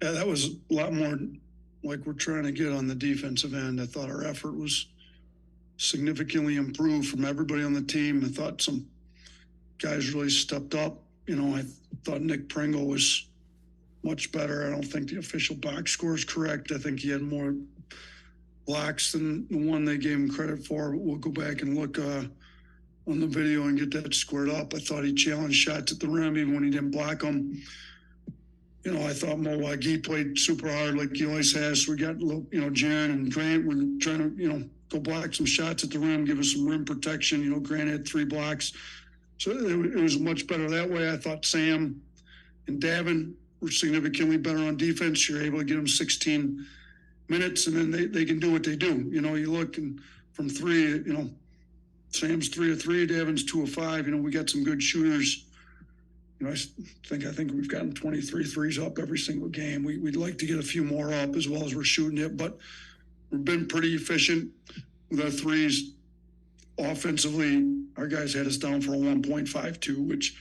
Yeah, that was a lot more like we're trying to get on the defensive end. I thought our effort was significantly improved from everybody on the team. I thought some guys really stepped up. I thought Nick Pringle was much better. I don't think the official box score is correct. I think he had more blocks than the one they gave him credit for. We'll go back and look on the video and get that squared up. I thought he challenged shots at the rim even when he didn't block them. I thought Mo Wagi played super hard like he always has. We got, Jen and Grant were trying to, go block some shots at the rim, give us some rim protection. Grant had 3 blocks. So it was much better that way. I thought Sam and Davin were significantly better on defense. You're able to get them 16 minutes, and then they can do what they do. You look and from 3, Sam's 3 of 3, Davin's 2 of 5. We got some good shooters. I think we've gotten 23 threes up every single game. We'd like to get a few more up as well as we're shooting it, but we've been pretty efficient with our threes. Offensively, our guys had us down for a 1.52, which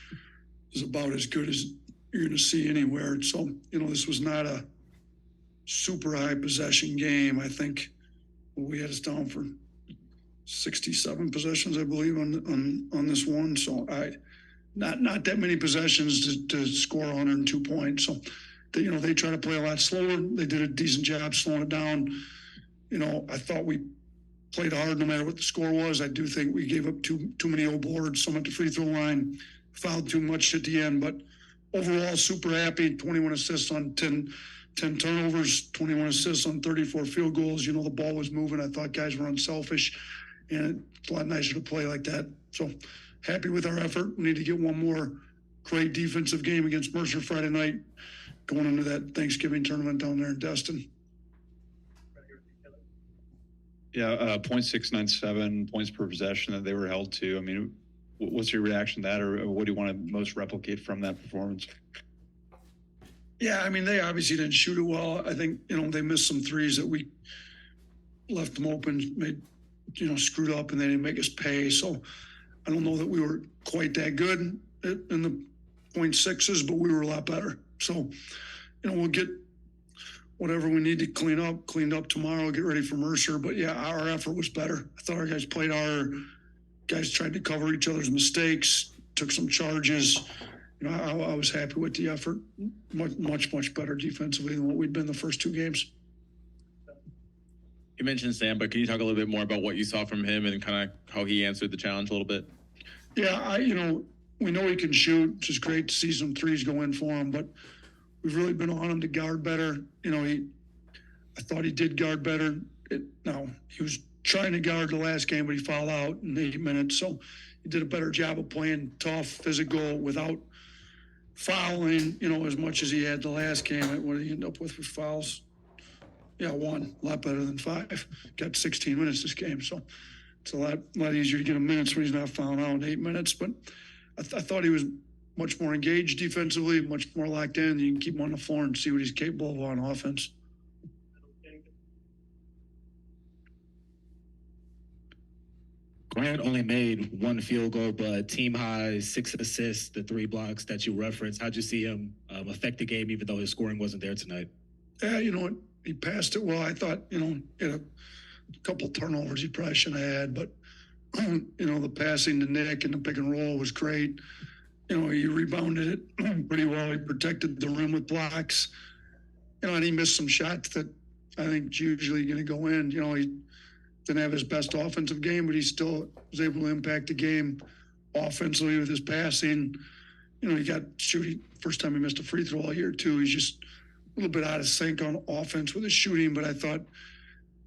is about as good as you're going to see anywhere. So, this was not a super high possession game. I think we had us down for 67 possessions, I believe, on this one. So not that many possessions to score 102 points. So, they try to play a lot slower. They did a decent job slowing it down. I thought we played hard no matter what the score was. I do think we gave up too many old boards, some at the free throw line, fouled too much at the end. But overall, super happy. 21 assists on 10 turnovers, 21 assists on 34 field goals. The ball was moving. I thought guys were unselfish, and it's a lot nicer to play like that. So happy with our effort. We need to get one more great defensive game against Mercer Friday night, going into that Thanksgiving tournament down there in Destin. Yeah, 0.697 points per possession that they were held to. I mean, what's your reaction to that, or what do you want to most replicate from that performance? Yeah, I mean, they obviously didn't shoot it well. I think, they missed some threes that we left them open, made, screwed up, and they didn't make us pay. So I don't know that we were quite that good in the 0.6s, but we were a lot better. So, we'll get whatever we need to cleaned up tomorrow, get ready for Mercer. But yeah, our effort was better. I thought our guys played harder. Guys tried to cover each other's mistakes, took some charges. I was happy with the effort. Much better defensively than what we'd been the first 2 games. You mentioned Sam, but can you talk a little bit more about what you saw from him and kind of how he answered the challenge a little bit? Yeah, we know he can shoot, which is great to see some threes go in for him, but we've really been on him to guard better. I thought he did guard better. He was trying to guard the last game, but he fouled out in 8 minutes. So he did a better job of playing tough, physical, without fouling, as much as he had the last game. What did he end up with fouls? Yeah, 1, a lot better than 5. Got 16 minutes this game. So it's a lot easier to get him minutes when he's not fouling out in 8 minutes. But I thought he was much more engaged defensively, much more locked in. You can keep him on the floor and see what he's capable of on offense. Grant only made 1 field goal, but team high 6 assists, the 3 blocks that you referenced. How'd you see him affect the game, even though his scoring wasn't there tonight? Yeah, he passed it well. I thought, he had a couple turnovers he probably shouldn't have had, but, the passing to Nick and the pick and roll was great. He rebounded it pretty well. He protected the rim with blocks, and he missed some shots that I think is usually going to go in. He didn't have his best offensive game, but he still was able to impact the game offensively with his passing. He got shooting. First time he missed a free throw all year, too. He's just a little bit out of sync on offense with his shooting, but I thought,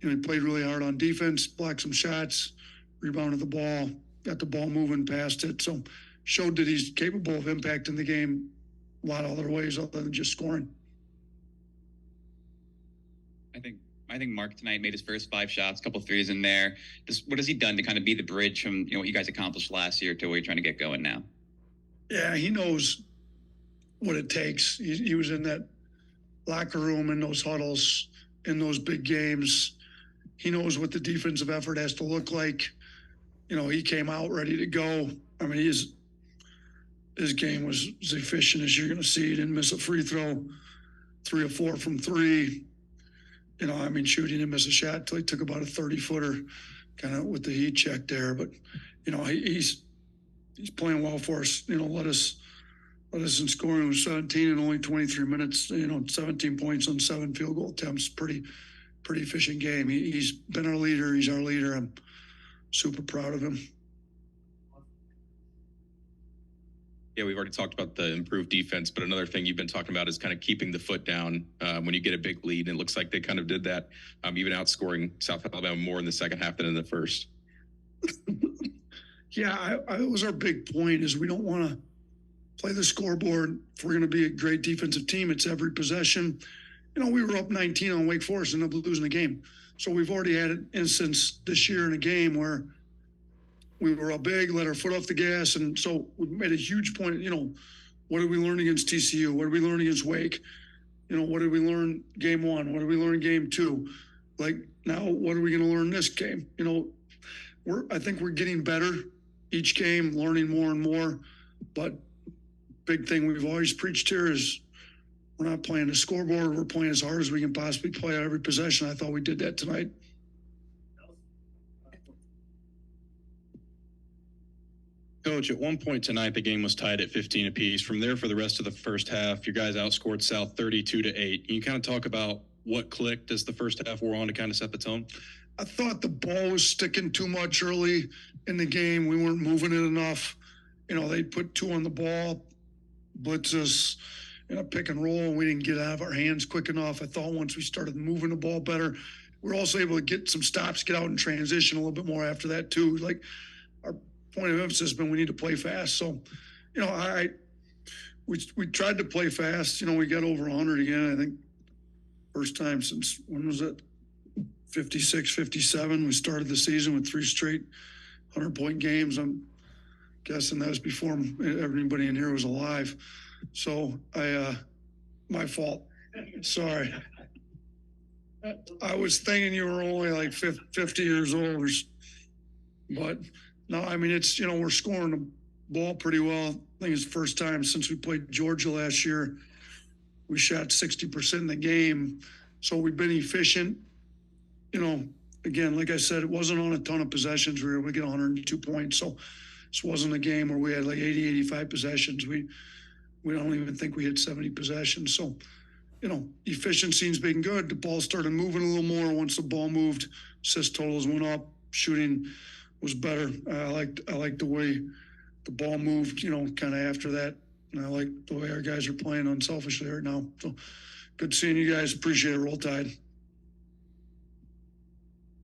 he played really hard on defense, blocked some shots, rebounded the ball, got the ball moving past it. So showed that he's capable of impacting the game a lot of other ways other than just scoring. I think Mark tonight made his first 5 shots, a couple threes in there. What has he done to kind of be the bridge from what you guys accomplished last year to where you're trying to get going now? Yeah, he knows what it takes. He was in that locker room, in those huddles, in those big games. He knows what the defensive effort has to look like. He came out ready to go. I mean, his game was as efficient as you're going to see. He didn't miss a free throw. 3 or 4 from 3. You know, I mean, shooting him as a shot until he took about a 30-footer, kind of with the heat check there. But you know, he's playing well for us. You know, let us in scoring with 17 in only 23 minutes. You know, 17 points on 7 field goal attempts. Pretty efficient game. He's been our leader. He's our leader. I'm super proud of him. Yeah, we've already talked about the improved defense, but another thing you've been talking about is kind of keeping the foot down when you get a big lead. And it looks like they kind of did that, even outscoring South Alabama more in the second half than in the first. Yeah, it was our big point is we don't want to play the scoreboard. If we're going to be a great defensive team, it's every possession. You know, we were up 19 on Wake Forest and ended up losing the game. So we've already had an instance this year in a game where we were up big, let our foot off the gas. And so we made a huge point, you know, what did we learn against TCU? What did we learn against Wake? You know, what did we learn game 1? What did we learn game 2? Like, now what are we going to learn this game? You know, I think we're getting better each game, learning more and more. But big thing we've always preached here is we're not playing the scoreboard. We're playing as hard as we can possibly play every possession. I thought we did that tonight. Coach, at one point tonight, the game was tied at 15 apiece. From there, for the rest of the first half, your guys outscored South 32-8. Can you kind of talk about what clicked as the first half wore on to kind of set the tone? I thought the ball was sticking too much early in the game. We weren't moving it enough. You know, they put 2 on the ball, blitz us in a pick and roll, and we didn't get out of our hands quick enough. I thought once we started moving the ball better, we were also able to get some stops, get out and transition a little bit more after that too. Like, our point of emphasis has been we need to play fast. So, you know, we tried to play fast. You know, we got over 100 again. I think first time since, when was it? 56, 57. We started the season with 3 straight 100-point games. I'm guessing that was before everybody in here was alive. So my fault. Sorry. I was thinking you were only like 50 years old, but no, I mean, it's, you know, we're scoring the ball pretty well. I think it's the first time since we played Georgia last year, we shot 60% in the game. So we've been efficient. You know, again, like I said, it wasn't on a ton of possessions. We were able to get 102 points. So this wasn't a game where we had like 80, 85 possessions. We don't even think we had 70 possessions. So, you know, efficiency's been good. The ball started moving a little more once the ball moved. Assist totals went up. Shooting was better. I liked the way the ball moved, you know, kind of after that. And I like the way our guys are playing unselfishly right now. So good seeing you guys. Appreciate it. Roll Tide.